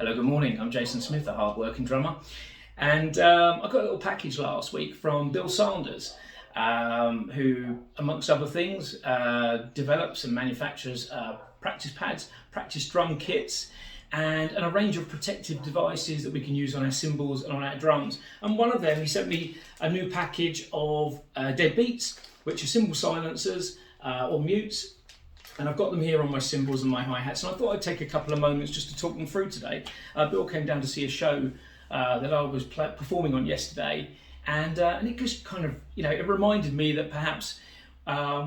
Hello, good morning. I'm Jason Smith, a hard-working drummer, and I got a little package last week from Bill Sanders, who, amongst other things, develops and manufactures practice pads, practice drum kits, and a range of protective devices that we can use on our cymbals and on our drums. And one of them, he sent me a new package of Deadbeats, which are cymbal silencers or mutes. And I've got them here on my cymbals and my hi-hats, and I thought I'd take a couple of moments just to talk them through today. Bill came down to see a show that I was performing on yesterday, and it just kind of, it reminded me that perhaps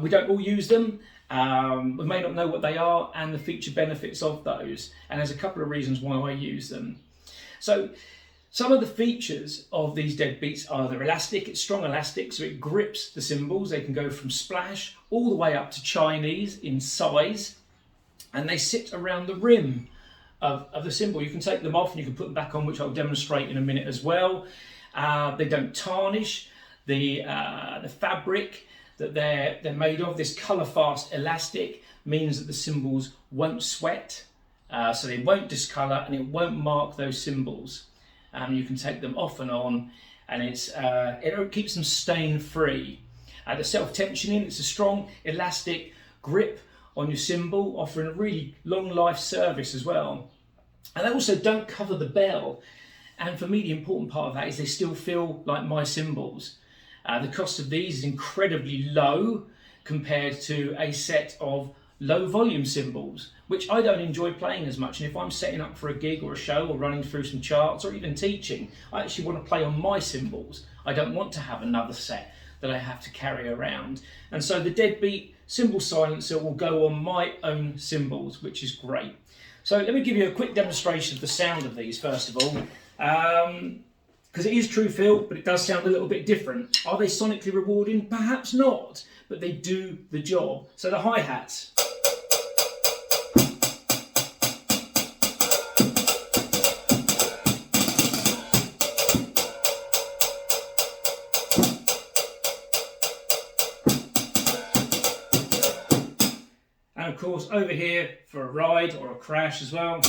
we don't all use them, we may not know what they are and the feature benefits of those, and there's a couple of reasons why I use them. So some of the features of these Deadbeats are they're elastic, it's strong elastic, so it grips the cymbals. They can go from splash all the way up to Chinese in size, and they sit around the rim of the cymbal. You can take them off and you can put them back on, which I'll demonstrate in a minute as well. They don't tarnish. The fabric that they're made of, this colour fast elastic, means that the cymbals won't sweat, so they won't discolour and it won't mark those cymbals. You can take them off and on, and it keeps them stain free. The self-tensioning, it's a strong elastic grip on your cymbal, offering a really long life service as well. And they also don't cover the bell, and for me the important part of that is they still feel like my cymbals. The cost of these is incredibly low compared to a set of low volume cymbals, which I don't enjoy playing as much. And if I'm setting up for a gig or a show or running through some charts or even teaching, I actually want to play on my cymbals. I don't want to have another set that I have to carry around. And so the Deadbeat Cymbal Silencer will go on my own cymbals, which is great. So let me give you a quick demonstration of the sound of these first of all. Because it is true feel, but it does sound a little bit different. Are they sonically rewarding? Perhaps not, but they do the job. So the hi-hats. And of course over here for a ride or a crash as well.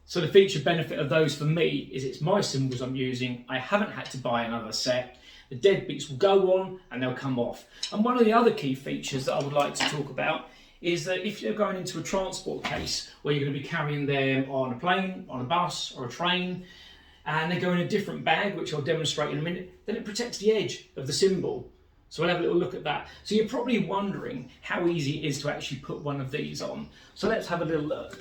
So the feature benefit of those for me is it's my cymbals I'm using. I haven't had to buy another set. The Deadbeats will go on and they'll come off. And one of the other key features that I would like to talk about is that if you're going into a transport case where you're going to be carrying them on a plane, on a bus or a train, and they go in a different bag, which I'll demonstrate in a minute, then it protects the edge of the cymbal. So we'll have a little look at that. So you're probably wondering how easy it is to actually put one of these on. So let's have a little look.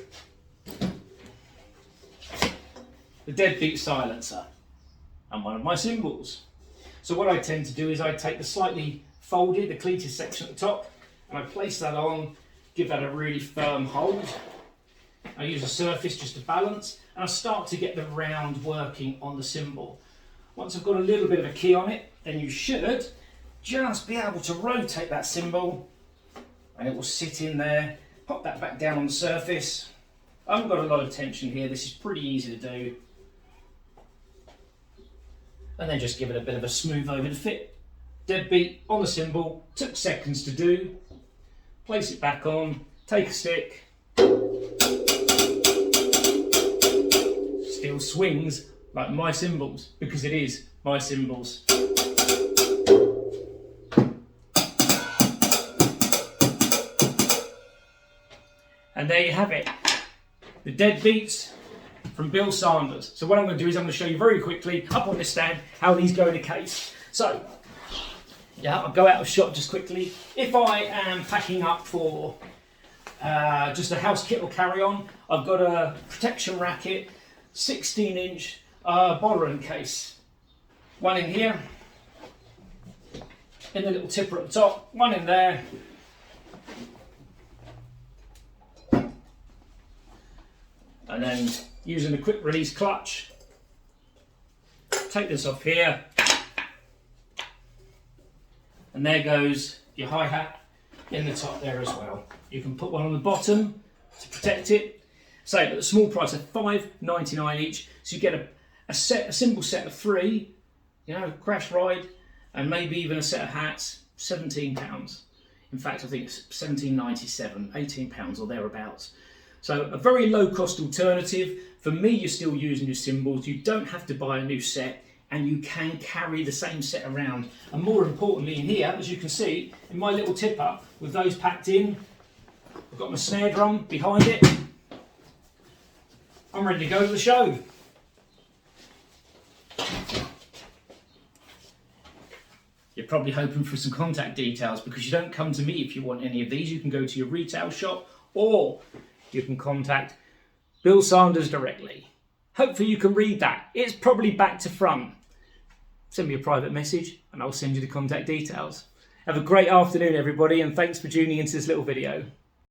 The Deadbeat Silencer and one of my cymbals. So what I tend to do is I take the slightly folded, the cleated section at the top, and I place that on, give that a really firm hold. I use a surface just to balance, and I start to get the round working on the cymbal. Once I've got a little bit of a key on it, then you should just be able to rotate that cymbal and it will sit in there. Pop that back down on the surface. I haven't got a lot of tension here, this is pretty easy to do. And then just give it a bit of a smooth over the fit. Deadbeat on the cymbal, took seconds to do. Place it back on, take a stick. Still swings like my cymbals, because it is my cymbals. And there you have it, the Deadbeats from Bill Sanders. So what I'm going to do is I'm going to show you very quickly up on this stand how these go in a case. So yeah, I'll go out of shot just quickly. If I am packing up for just a house kit or carry on, I've got a protection racket, 16-inch Bolleren case. One in here, in the little tipper at the top, one in there. And then using the quick release clutch, take this off here, and there goes your hi-hat in the top there as well. You can put one on the bottom to protect it. So at the small price of $5.99 each, so you get a cymbal set of 3, crash ride, and maybe even a set of hats. £17. In fact, I think it's £17.97, £18 or thereabouts. So a very low cost alternative. For me, you're still using your cymbals. You don't have to buy a new set, and you can carry the same set around. And more importantly, in here, as you can see, in my little tipper, with those packed in, I've got my snare drum behind it. I'm ready to go to the show. You're probably hoping for some contact details, because you don't come to me if you want any of these. You can go to your retail shop, or you can contact Bill Sanders directly. Hopefully you can read that. It's probably back to front. Send me a private message and I'll send you the contact details. Have a great afternoon, everybody, and thanks for tuning into this little video.